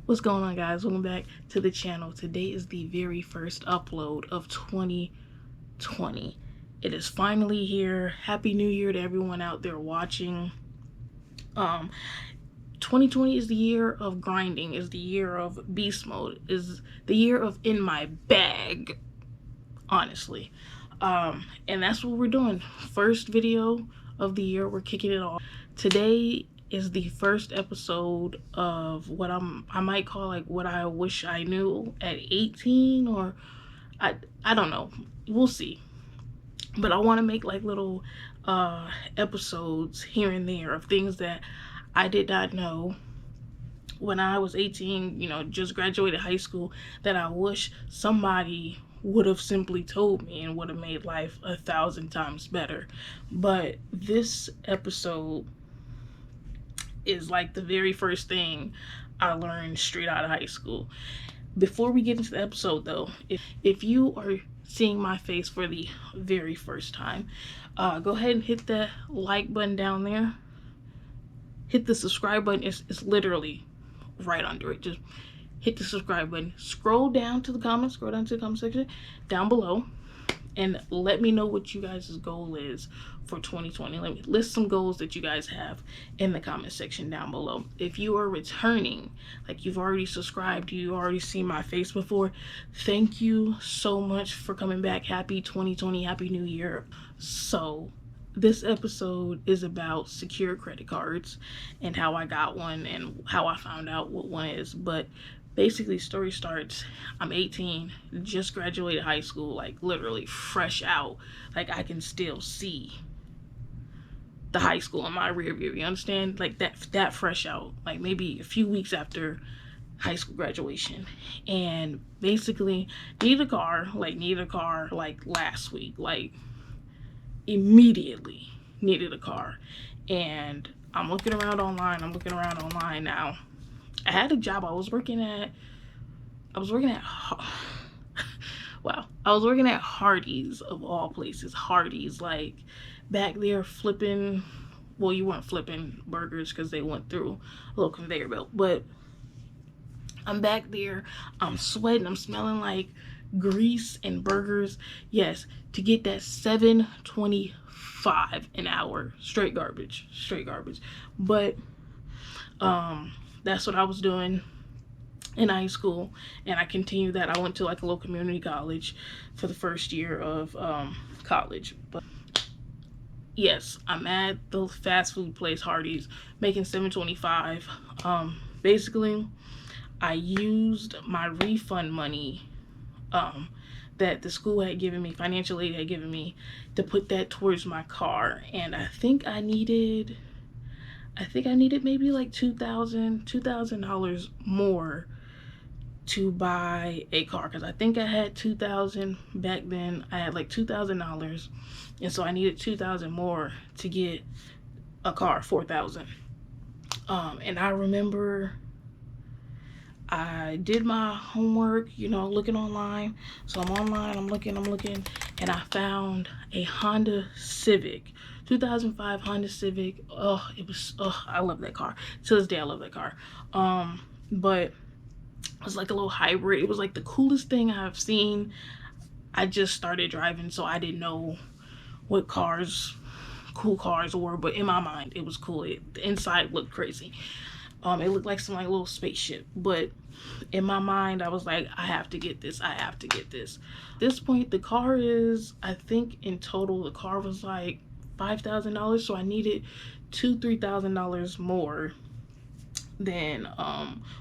What's going on, guys? Welcome back to the channel. Today is the very first upload of 2020. It is finally here. Happy New Year to everyone out there watching. 2020 is the year of grinding, is the year of beast mode, is the year of in my bag, honestly. And that's what we're doing. First video of the year, we're kicking it off. Today is the first episode of what I might call like what I wish I knew at 18, or I don't know. We'll see. But I want to make like little episodes here and there of things that I did not know when I was 18, just graduated high school, that I wish somebody would have simply told me and would have made life 1,000 times better. But this episode is like the very first thing I learned straight out of high school. Before we get into the episode though, if you are seeing my face for the very first time, go ahead and hit that like button down there. Hit the subscribe button. It's literally right under it. Just hit the subscribe button. Scroll down to the comment section down below and let me know what you guys' goal is for 2020. Let me list some goals that you guys have in the comment section down below. If you are returning, like you've already subscribed, you already seen my face before, thank you so much for coming back. Happy 2020, happy new year. So this episode is about secure credit cards and how I got one and how I found out what one is. But basically, story starts, I'm 18, just graduated high school, like literally fresh out. Like I can still see the high school in my rear view, you understand? Like that fresh out, like maybe a few weeks after high school graduation. And basically needed a car like last week, like immediately needed a car. And I'm looking around online now. I had a job. I was working at wow. I was working at Hardee's, of all places. Hardee's, like back there flipping, well, you weren't flipping burgers because they went through a little conveyor belt, but I'm back there, I'm sweating, I'm smelling like grease and burgers. Yes, to get that $7.25 an hour. Straight garbage. But that's what I was doing in high school, and I continued that. I went to like a little community college for the first year of college. But yes, I'm at the fast food place Hardee's, making $7.25. Basically, I used my refund money that the school had given me, financial aid had given me, to put that towards my car. And I think I needed maybe like $2,000 more to buy a car, because I think I had $2,000 back then. I had like $2,000, and so I needed $2,000 more to get a car, $4,000. And I remember I did my homework, looking online. So I'm online, I'm looking, and I found a Honda Civic, 2005 Honda Civic. I love that car. To this day, I love that car. But it was like a little hybrid. It was like the coolest thing I've seen. I just started driving, so I didn't know what cool cars were, but in my mind, it was cool. The inside looked crazy. It looked like some like little spaceship, but in my mind I was like, I have to get this. At this point, the car is, I think in total the car was like $5,000, so I needed $2,000-$3,000 more than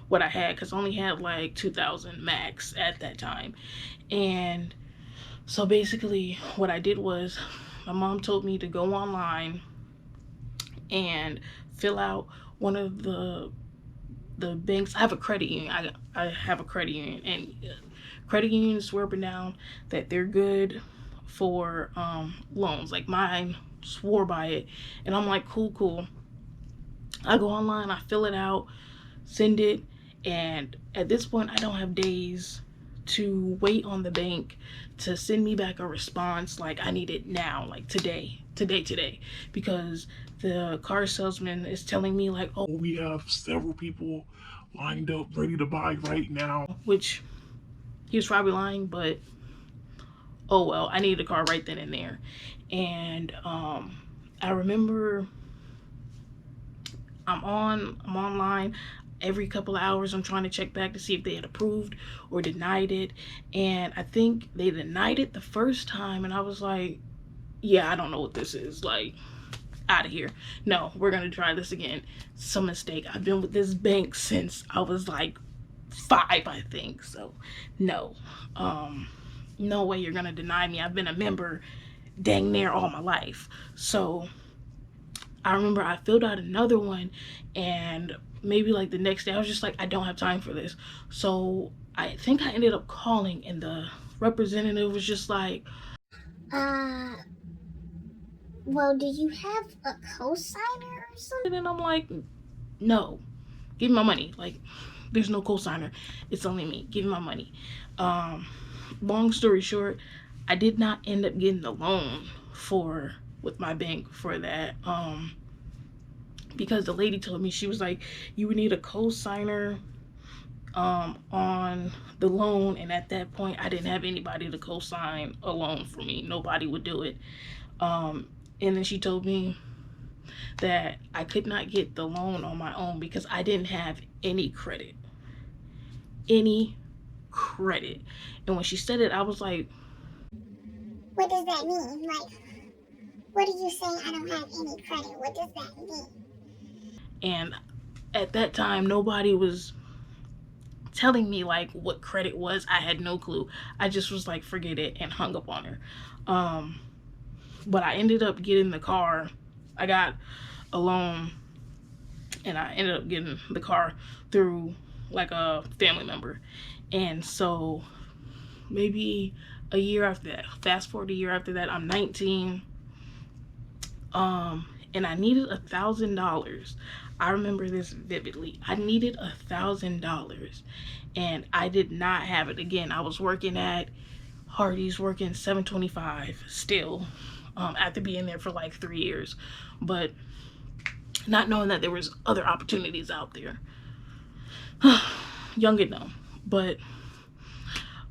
what I had, because I only had like $2,000 max at that time. And so basically what I did was, my mom told me to go online and fill out one of the banks. I have a credit union. I have a credit union, and credit unions swear up and down that they're good for loans. Like mine swore by it, and I'm like, cool. I go online, I fill it out, send it, and at this point I don't have days to wait on the bank to send me back a response. Like I need it now, like today, because the car salesman is telling me like, oh, we have several people lined up, ready to buy right now. Which he was probably lying, but oh well, I needed a car right then and there. And I remember I'm online every couple of hours. I'm trying to check back to see if they had approved or denied it. And I think they denied it the first time, and I was like, yeah, I don't know what this is. Like, out of here. No, we're gonna try this again. Some mistake. I've been with this bank since I was like 5, I think. So no. No way you're gonna deny me. I've been a member dang near all my life. So I remember I filled out another one, and maybe like the next day I was just like, I don't have time for this. So I think I ended up calling, and the representative was just like, well, do you have a cosigner or something? and I'm like, no, give me my money. Like, there's no cosigner. It's only me. Give me my money. Long story short, I did not end up getting the loan with my bank for that. Because the lady told me, she was like, you would need a cosigner on the loan, and at that point I didn't have anybody to co-sign a loan for me. Nobody would do it. And then she told me that I could not get the loan on my own because I didn't have any credit. And when she said it, I was like, what does that mean? Like, what are you saying? I don't have any credit. What does that mean? And at that time, nobody was telling me like what credit was. I had no clue. I just was like, forget it, and hung up on her. But I ended up getting the car. I got a loan, and I ended up getting the car through like a family member. And so maybe a year after that, fast forward a year after that, I'm 19. And I needed $1,000. I remember this vividly. I needed $1,000, and I did not have it. Again, I was working at Hardee's, working $7.25 still, after being there for like 3 years, but not knowing that there was other opportunities out there. Young and dumb. But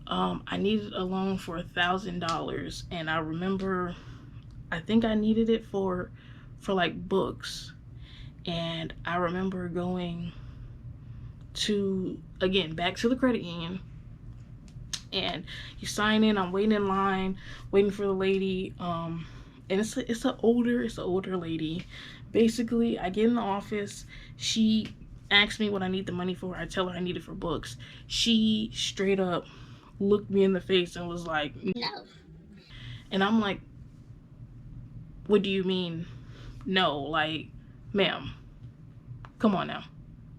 I needed a loan for $1,000, and I remember I think I needed it for like books. And I remember going to, again, back to the credit union, and you sign in. I'm waiting in line, waiting for the lady. And it's an older lady. Basically, I get in the office. She asks me what I need the money for. I tell her I need it for books. She straight up looked me in the face and was like, no. And I'm like, what do you mean no? Like, ma'am, come on now.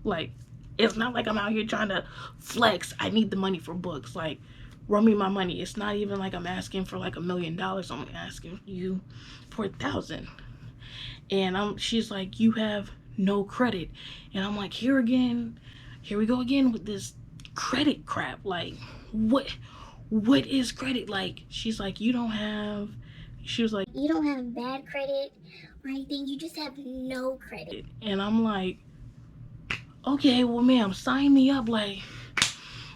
Like, it's not like I'm out here trying to flex. I need the money for books. Like, run me my money. It's not even like I'm asking for like $1 million. I'm asking you for $1,000. And she's like, you have no credit. And I'm like, here we go again with this credit crap. Like, what is credit? Like, she's like, she was like, you don't have bad credit or anything. You just have no credit. And I'm like, okay, well, ma'am, sign me up. Like,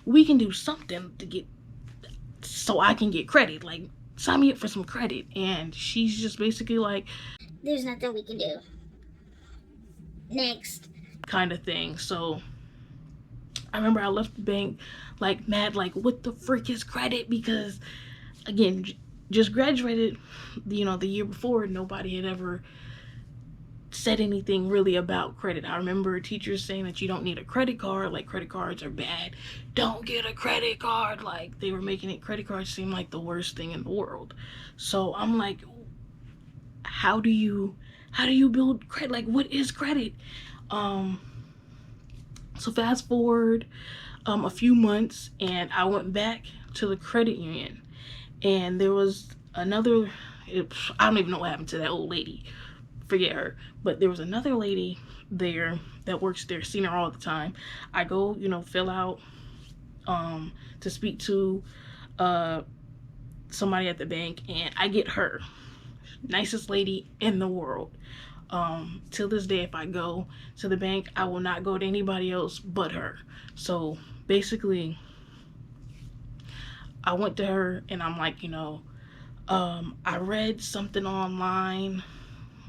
we can do something to get, so I can get credit. Like, sign me up for some credit. And she's just basically like, there's nothing we can do. Next. Kind of thing. So I remember I left the bank like mad, like, what the frick is credit? Because again, just graduated, the year before. Nobody had ever said anything really about credit. I remember teachers saying that you don't need a credit card, like credit cards are bad, don't get a credit card. Like, they were making credit cards seem like the worst thing in the world. So I'm like, how do you build credit? Like, what is credit? So fast forward a few months, and I went back to the credit union, and there was another, I don't even know what happened to that old lady, forget her, but there was another lady there that works there, seen her all the time. I go, fill out to speak to somebody at the bank, and I get her, nicest lady in the world. Till this day, if I go to the bank, I will not go to anybody else but her. So basically, I went to her and I'm like, I read something online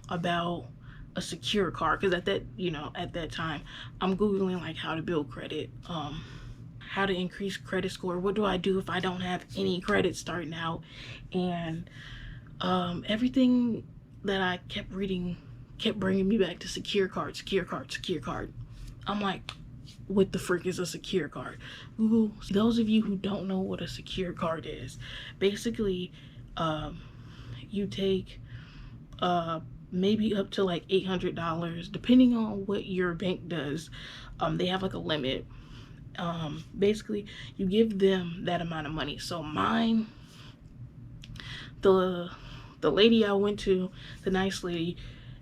about a secure card, because at that time I'm googling like how to build credit, how to increase credit score, what do I do if I don't have any credit starting out, and everything that I kept reading kept bringing me back to secure card, secure card, secure card. I'm like, what the frick is a secure card? Google. Those of you who don't know what a secure card is, basically you take maybe up to like $800, depending on what your bank does. They have like a limit. Basically you give them that amount of money. So mine, the lady I went to, the nice lady,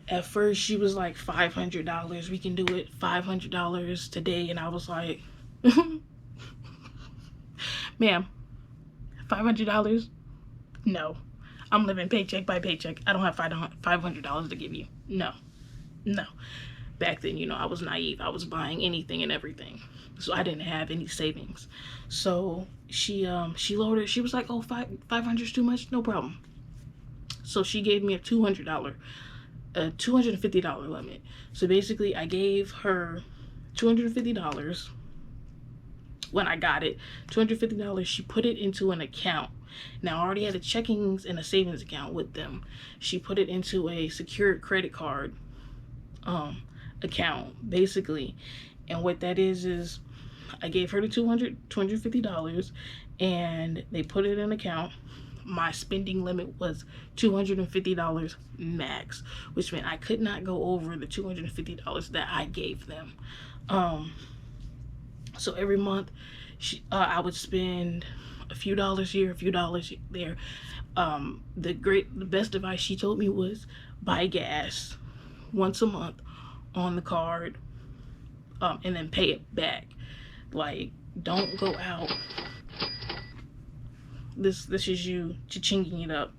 at first she was like $500, we can do it, $500 today. And I was like, ma'am, $500? No, I'm living paycheck by paycheck. I don't have $500 to give you. No. Back then, I was naive. I was buying anything and everything, so I didn't have any savings. So she lowered it. She was like, oh, 500 is too much, no problem. So she gave me a $250 limit. So basically I gave her $250 when I got it. $250. She put it into an account. Now I already had a checkings and a savings account with them. She put it into a secured credit card account, basically. And what that is I gave her the $250, and they put it in an account. My spending limit was $250 max, which meant I could not go over the $250 that I gave them. So every month I would spend a few dollars here, a few dollars there. The best advice she told me was buy gas once a month on the card, and then pay it back. Like, don't go out. This is you cha-chinging it up,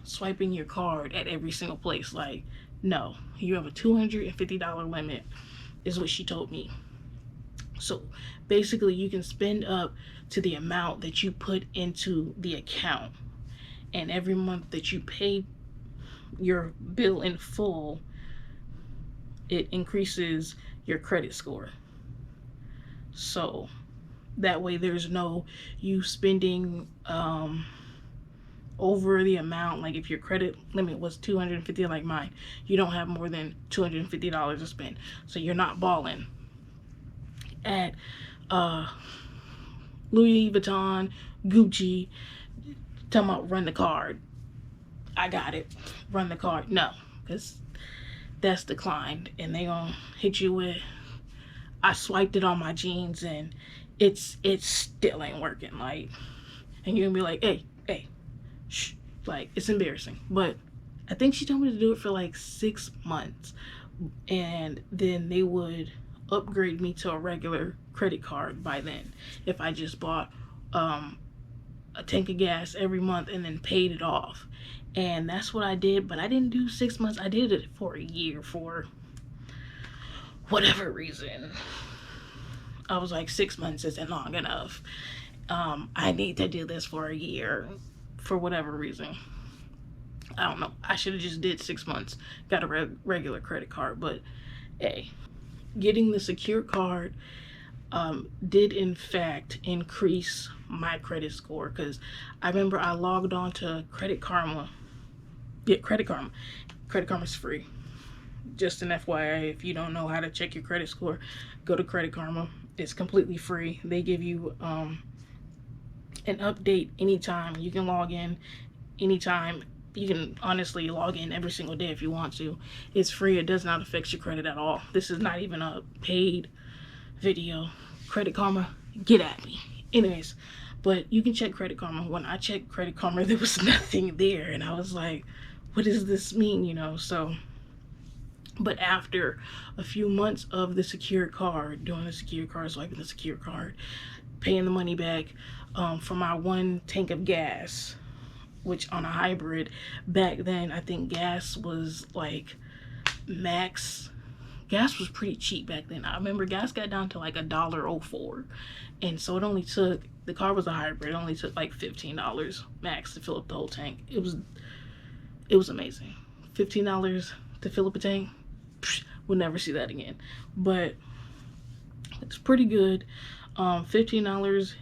swiping your card at every single place. Like, no, you have a $250 limit, is what she told me. So basically you can spend up to the amount that you put into the account, and every month that you pay your bill in full, it increases your credit score. So that way there's no you spending over the amount. Like if your credit limit was $250 like mine, you don't have more than $250 to spend. So you're not balling at Louis Vuitton, Gucci, talking about run the card. I got it, run the card. No, because that's declined, and they gonna hit you with, I swiped it on my jeans and it still ain't working. Like, and you're gonna be like, hey, shh. Like, it's embarrassing. But I think she told me to do it for like 6 months, and then they would upgrade me to a regular credit card by then if I just bought a tank of gas every month and then paid it off. And that's what I did. But I didn't do 6 months. I did it for a year for whatever reason. I was like, 6 months isn't long enough. I need to do this for a year for whatever reason. I don't know. I should have just did 6 months, got a regular credit card. But hey, getting the secure card did in fact increase my credit score, because I remember I logged on to Credit Karma. Yeah, Credit Karma. Credit Karma's free. Just an FYI, if you don't know how to check your credit score, go to Credit Karma. It's completely free. They give you an update anytime. You can log in anytime. You can honestly log in every single day if you want to. It's free. It does not affect your credit at all. This is not even a paid video. Credit Karma, get at me. Anyways, but you can check Credit Karma. When I checked Credit Karma, there was nothing there, and I was like, what does this mean? So, but after a few months of the secure card, doing the secure card, swiping the secure card, paying the money back for my 1 tank of gas, which on a hybrid back then, I think gas was like max. Gas was pretty cheap back then. I remember gas got down to like $1.04, and so it only took, the car was a hybrid, it only took like $15 max to fill up the whole tank. It was amazing. $15 to fill up a tank, we'll never see that again. But it's pretty good. $15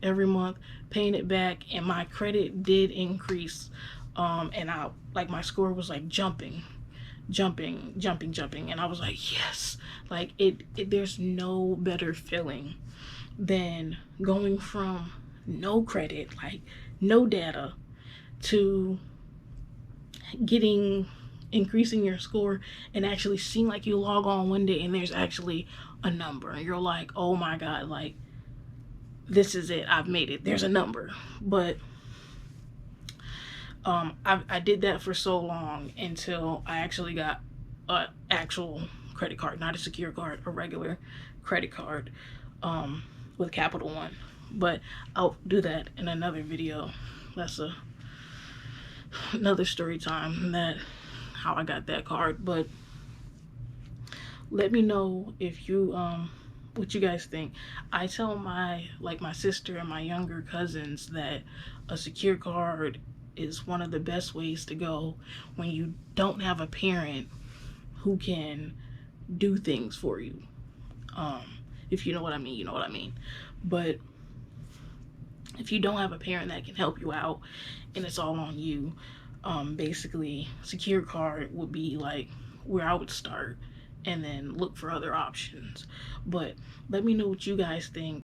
every month, paying it back, and my credit did increase. And I, like, my score was like jumping, and I was like, yes. Like, there's no better feeling than going from no credit, like no data, to increasing your score and actually seeing, like, you log on one day and there's actually a number and you're like, oh my god, like, this is it, I've made it, there's a number. But I did that for so long until I actually got an actual credit card, not a secure card, a regular credit card, with Capital One. But I'll do that in another video. That's another story time, that how I got that card. But let me know if you what you guys think. I tell my sister and my younger cousins that a secure card is one of the best ways to go when you don't have a parent who can do things for you. If you know what I mean, you know what I mean. But if you don't have a parent that can help you out and it's all on you, basically secure card would be like where I would start, and then look for other options. But let me know what you guys think.